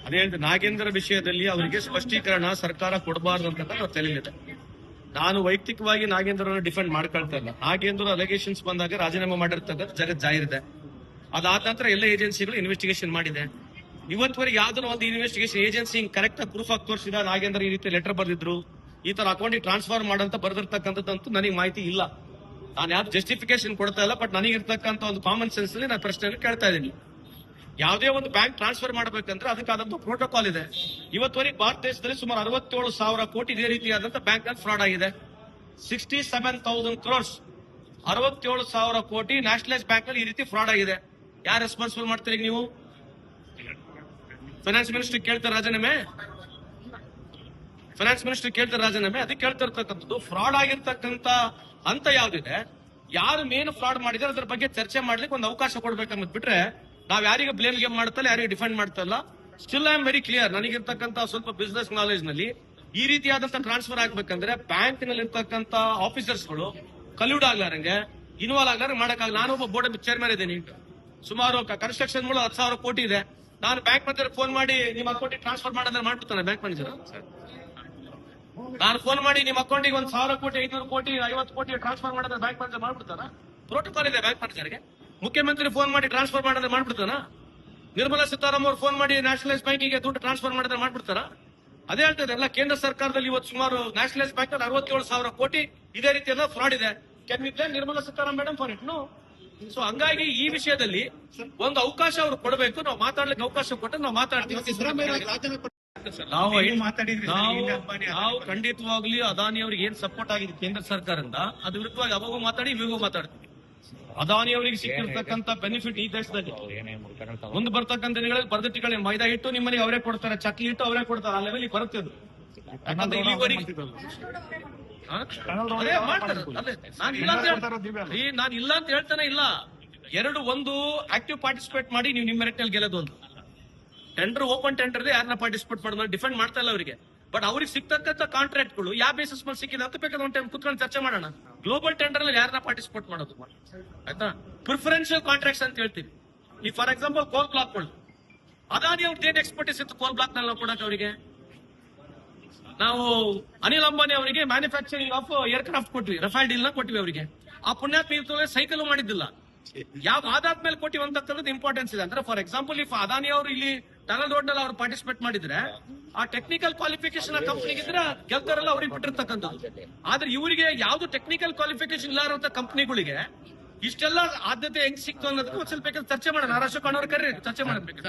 ಅದೇ ನಾಗೇಂದ್ರ ವಿಷಯದಲ್ಲಿ ಅವರಿಗೆ ಸ್ಪಷ್ಟೀಕರಣ ಸರ್ಕಾರ ಕೊಡಬಾರ್ದು ಅಂತ ನಾವು ತಿಳಿದಿದೆ. ನಾನು ವೈಯಕ್ತಿಕವಾಗಿ ನಾಗೇಂದ್ರನ ಡಿಫೆಂಡ್ ಮಾಡ್ಕೊಳ್ತಾ ಇಲ್ಲ. ನಾಗೇಂದ್ರ ಅಲಿಗೇಷನ್ಸ್ ಬಂದಾಗ ರಾಜೀನಾಮೆ ಮಾಡಿರ್ತಕ್ಕಂಥ ಜಗತ್ ಜಾಹಿರಿದೆ. ಅದಾದ ನಂತರ ಎಲ್ಲ ಏಜೆನ್ಸಿಗಳು ಇನ್ವೆಸ್ಟಿಗೇಷನ್ ಮಾಡಿದೆ. ಇವತ್ತುವರೆಗೆ ಯಾವ್ದನ್ನ ಒಂದು ಇನ್ವೆಸ್ಟಿಗೇಷನ್ ಏಜೆನ್ಸಿ ಕರೆಕ್ಟ್ ಆಗಿ ಪ್ರೂಫ್ ಆಗಿ ತೋರಿಸಿದ ನಾಗೇಂದ್ರ ಈ ರೀತಿ ಲೆಟರ್ ಬರೆದಿದ್ರು, ಈ ತರ ಅಕೌಂಟಿಗೆ ಟ್ರಾನ್ಸ್ಫರ್ ಮಾಡಂತ ಬರೆದಿರ್ತಕ್ಕಂಥದ್ದಂತೂ ನನಗೆ ಮಾಹಿತಿ ಇಲ್ಲ. ನಾನು ಯಾವ್ದು ಜಸ್ಟಿಫಿಕೇಶನ್ ಕೊಡ್ತಾ ಇಲ್ಲ, ಬಟ್ ನನಗಿರ್ತಕ್ಕಂಥ ಒಂದು ಕಾಮನ್ ಸೆನ್ಸ್ ಅಲ್ಲಿ ನಾನು ಪ್ರಶ್ನೆ ಕೇಳ್ತಾ ಇದ್ದೀನಿ. ಯಾವುದೇ ಒಂದು ಬ್ಯಾಂಕ್ ಟ್ರಾನ್ಸ್ಫರ್ ಮಾಡಬೇಕಂದ್ರೆ ಅದಕ್ಕಾದಂತ ಪ್ರೋಟೋಕಾಲ್ ಇದೆ. ಇವತ್ತುವರೆಗೆ ಭಾರತ ದೇಶದಲ್ಲಿ ಸುಮಾರು 67,000 ಕೋಟಿ ಇದೇ ರೀತಿಯಾದಂತಹ ಬ್ಯಾಂಕ್ ನಲ್ಲಿ ಫ್ರಾಡ್ ಆಗಿದೆ. 67,000 crores 67,000 ಕೋಟಿ ನ್ಯಾಷನಲೈಸ್ ಬ್ಯಾಂಕ್ ನಲ್ಲಿ ಈ ರೀತಿ ಫ್ರಾಡ್ ಆಗಿದೆ. ಯಾರು ರೆಸ್ಪಾನ್ಸಿಬಲ್ ಮಾಡ್ತೀರಿ ನೀವು? ಫೈನಾನ್ಸ್ ಮಿನಿಸ್ಟರ್ ಕೇಳ್ತಾರೆ ರಾಜೀನಾಮೆ, ಫೈನಾನ್ಸ್ ಮಿನಿಸ್ಟರ್ ಕೇಳ್ತಾರೆ ರಾಜೀನಾಮೆ. ಅದಕ್ಕೆ ಕೇಳ್ತಾ ಇರ್ತಕ್ಕಂಥದ್ದು ಫ್ರಾಡ್ ಆಗಿರ್ತಕ್ಕಂಥ ಹಂತ ಯಾವ್ದಿದೆ, ಯಾರು ಮೇನ್ ಫ್ರಾಡ್ ಮಾಡಿದ್ರೆ ಅದ್ರ ಬಗ್ಗೆ ಚರ್ಚೆ ಮಾಡ್ಲಿಕ್ಕೆ ಒಂದು ಅವಕಾಶ ಕೊಡ್ಬೇಕಂದ್ ಬಿಟ್ರೆ ನಾವ್ ಯಾರಿಗೆ ಬ್ಲೇಮ್ ಗೇಮ್ ಮಾಡ್ತಲ್ಲ, ಯಾರಿಗೆ ಡಿಫೆಂಡ್ ಮಾಡ್ತಲ್ಲ. Still I am very clear. ನನಗಿರ್ತಕ್ಕಂಥ ಸ್ವಲ್ಪ ಬಿಸ್ನೆಸ್ ನಾಲೆಜ್ ನಲ್ಲಿ ಈ ರೀತಿಯಾದಂತ ಟ್ರಾನ್ಸ್ಫರ್ ಆಗ್ಬೇಕಂದ್ರೆ ಬ್ಯಾಂಕ್ ನಲ್ಲಿ ಇರ್ತಕ್ಕಂಥ ಆಫೀಸರ್ಸ್ಗಳು ಕಲ್ಯೂಡ್ ಆಗ್ಲಾರಂಗೆ ಇನ್ವಾಲ್ವ್ ಆಗ್ಲಾರ ಮಾಡಕ್ಕಾಗಲ್ಲ. ನಾನೊಬ್ಬ ಬೋರ್ಡ್ ಚೇರ್ಮನ್ ಇದ್ದೀನಿ. ಸುಮಾರು ಕನ್ಸ್ಟ್ರಕ್ಷನ್ 10,000 ಕೋಟಿ ಇದೆ. ನಾನು ಬ್ಯಾಂಕ್ ಮ್ಯಾನೇಜರ್ ಫೋನ್ ಮಾಡಿ ನಿಮ್ಮ ಅಕೌಂಟಿಗೆ ಟ್ರಾನ್ಸ್ಫರ್ ಮಾಡೋದ್ರೆ ಮಾಡ್ಬಿಡ್ತಾನೆ ಬ್ಯಾಂಕ್ ಮ್ಯಾನೇಜರ್. ನಾನು ಫೋನ್ ಮಾಡಿ ನಿಮ್ಮ ಅಕೌಂಟಿಗೆ 1,000 ಕೋಟಿ 500 ಕೋಟಿ 50 ಕೋಟಿ ಟ್ರಾನ್ಸ್ಫರ್ ಮಾಡಿದ್ರೆ ಬ್ಯಾಂಕ್ ಮ್ಯಾನೇಜರ್ ಮಾಡ್ಬಿಡ್ತಾನ? ಪ್ರೋಟೋಕಾಲ್ ಇದೆ ಬ್ಯಾಂಕ್ ಮ್ಯಾನೇಜರ್ಗೆ. ಮುಖ್ಯಮಂತ್ರಿ ಫೋನ್ ಮಾಡಿ ಟ್ರಾನ್ಸ್ಫರ್ ಮಾಡಿದ್ರೆ ಮಾಡ್ಬಿಡ್ತಾನ? ನಿರ್ಮಲಾ ಸೀತಾರಾಮನ್ ಅವರು ಫೋನ್ ಮಾಡಿ ನ್ಯಾಷನಲೈಸ್ ಬ್ಯಾಂಕಿಗೆ ದುಡ್ಡು ಟ್ರಾನ್ಸ್ಫರ್ ಮಾಡಿದ್ರೆ ಮಾಡ್ಬಿಡ್ತಾರ? ಅದೇ ಹೇಳ್ತದೆ. ಎಲ್ಲ ಕೇಂದ್ರ ಸರ್ಕಾರದಲ್ಲಿ ಇವತ್ತು ಸುಮಾರು ನ್ಯಾಷನಲೈಸ್ ಬ್ಯಾಂಕ್ ಅಲ್ಲಿ 67,000 ಕೋಟಿ ಇದೇ ರೀತಿಯಲ್ಲ ಫ್ರಾಡ್ ಇದೆ. Can we blame Nirmala Sitharaman madam for it? No. So ಹಂಗಾಗಿ ಈ ವಿಷಯದಲ್ಲಿ ಒಂದು ಅವಕಾಶ ಅವ್ರು ಕೊಡಬೇಕು. ನಾವು ಮಾತಾಡ್ಲಿಕ್ಕೆ ಅವಕಾಶ ಕೊಟ್ಟರೆ ನಾವು ಮಾತಾಡ್ತೀವಿ. ನಾವು ಖಂಡಿತವಾಗ್ಲಿ ಅದಾನಿ ಅವ್ರಿಗೆ ಏನ್ ಸಪೋರ್ಟ್ ಆಗಿದೆ ಕೇಂದ್ರ ಸರ್ಕಾರದಿಂದ ಅದ್ರ ವಿರುದ್ಧವಾಗಿ ಅವಾಗೂ ಮಾತಾಡಿ ಇವಾಗೂ ಮಾತಾಡ್ತೀವಿ. ಅದಾನಿ ಅವರಿಗೆ ಸಿಕ್ಕಿರ್ತಕ್ಕಂಥ ಬೆನಿಫಿಟ್ ಈ ದೇಶದಲ್ಲಿ ಮುಂದೆ ಬರ್ತಕ್ಕಂಥ ದಿನಗಳಲ್ಲಿ ಬರ್ದಿಟ್ಟಿಗಳೇ ಮೈದಾ ಹಿಟ್ಟು ನಿಮ್ಮನೆಗೆ ಅವರೇ ಕೊಡ್ತಾರೆ, ಚಕ್ಲಿ ಹಿಟ್ಟು ಅವರೇ ಕೊಡ್ತಾರೆ. ಆ ಲೆವೆಲ್ ಬರುತ್ತೆ ಅದು. ಯಾಕಂದ್ರೆ ಇಲ್ಲಿವರೆಗೆ ನಾನು ಇಲ್ಲ ಅಂತ ಹೇಳ್ತಾನೆ ಇಲ್ಲ. ಒಂದು ಆಕ್ಟಿವ್ ಪಾರ್ಟಿಸಿಪೇಟ್ ಮಾಡಿ ನೀವು ನಿಮ್ಮ ಮೆರಿಟ್ ನಲ್ಲಿ ಗೆಲ್ಲೋದು ಅಂತ. ಟೆಂಡರ್ ಓಪನ್ ಟೆಂಡರ್ ಇದೆ, ಯಾರನ್ನ ಪಾರ್ಟಿಸಿಪೇಟ್ ಮಾಡೋದು ಡಿಫೆಂಡ್ ಮಾಡ್ತಾ ಇಲ್ಲ ಅವರಿಗೆ. ಬಟ್ ಅವ್ರಿಗೆ ಸಿಗ್ತಕ್ಕಂಥ ಕಾಂಟ್ರಾಕ್ಟ್ಗಳು ಯಾವ ಬೇಸಿಸ್ ಮೇಲೆ ಸಿಕ್ಕಿದೆ ಅಂತ ಬೇಕಾದ್ರೆ ಒಂದು ಟೈಮ್ ಕುತ್ಕೊಂಡು ಚರ್ಚೆ ಮಾಡೋಣ. ಗ್ಲೋಬಲ್ ಟೆಂಡರ್ ಅಲ್ಲಿ ಯಾರನ್ನ ಪಾರ್ಟಿಸಿಪೇಟ್ ಮಾಡೋದು ಆಯ್ತಾ? ಪ್ರಿಫರೆನ್ಷಿಯಲ್ ಕಾಂಟ್ರಾಕ್ಟ್ಸ್ ಅಂತ ಹೇಳ್ತೀವಿ. ಈ ಫಾರ್ ಎಕ್ಸಾಂಪಲ್ ಕೋಲ್ ಬ್ಲಾಕ್ಗಳು, ಅದಾನಿ ಅವ್ರದ್ದು ಏನ್ ಎಕ್ಸ್ಪರ್ಟೀಸ್ ಇತ್ತು ಕೋಲ್ ಬ್ಲಾಕ್ ನಲ್ಲಿ ಕೊಡಕ್ಕೆ ಅವರಿಗೆ? ನಾವು ಅನಿಲ್ ಅಂಬಾನಿ ಅವರಿಗೆ ಮ್ಯಾನುಫ್ಯಾಕ್ಚರಿಂಗ್ ಆಫ್ ಏರ್ಕ್ರಾಫ್ಟ್ ಕೊಟ್ವಿ, ರಫೇಲ್ ಡೀಲ್ ನ ಕೊಟ್ವಿ ಅವರಿಗೆ. ಆ ಪುಣ್ಯಾತ್ಮ ಸೈಕಲ್ ಮಾಡಿದ್ದಿಲ್ಲ. ಯಾವ ಆದಾದ್ಮೇಲೆ ಕೊಟ್ಟಿವಿ ಅಂತ ಇಂಪಾರ್ಟೆನ್ಸ್ ಇದೆ. ಅಂದ್ರೆ ಫಾರ್ ಎಕ್ಸಾಂಪಲ್ ಇಫ್ ಅದಾನಿ ಅವರು ಇಲ್ಲಿ ಟನಲ್ ರೋಡ್ ನಲ್ಲಿ ಅವ್ರು ಪಾರ್ಟಿಸಿಪೇಟ್ ಮಾಡಿದ್ರೆ ಆ ಟೆಕ್ನಿಕಲ್ ಕ್ವಾಲಿಫಿಕೇಶನ್ ಕಂಪ್ನಿಗೆ ಇದ್ರೆ ಗೆಲ್ತಾರಲ್ಲ ಅವ್ರಿಗೆ ಬಿಟ್ಟಿರ್ತಕ್ಕಂಥದ್ದು. ಆದ್ರೆ ಇವರಿಗೆ ಯಾವ್ದು ಟೆಕ್ನಿಕಲ್ ಕ್ವಾಲಿಫಿಕೇಶನ್ ಇಲ್ಲಾರಂತ ಕಂಪ್ನಿಗಳಿಗೆ ಇಷ್ಟೆಲ್ಲ ಆದ್ಯತೆ ಹೆಂಗ್ ಸಿಕ್ತು ಅನ್ನೋದಕ್ಕೆ ಒಂದ್ ಸ್ವಲ್ಪ ಚರ್ಚೆ ಮಾಡೋಣ. ಅಶೋಕ್ ಅವ್ರ ಕರೆ ಚರ್ಚೆ ಮಾಡಬೇಕು.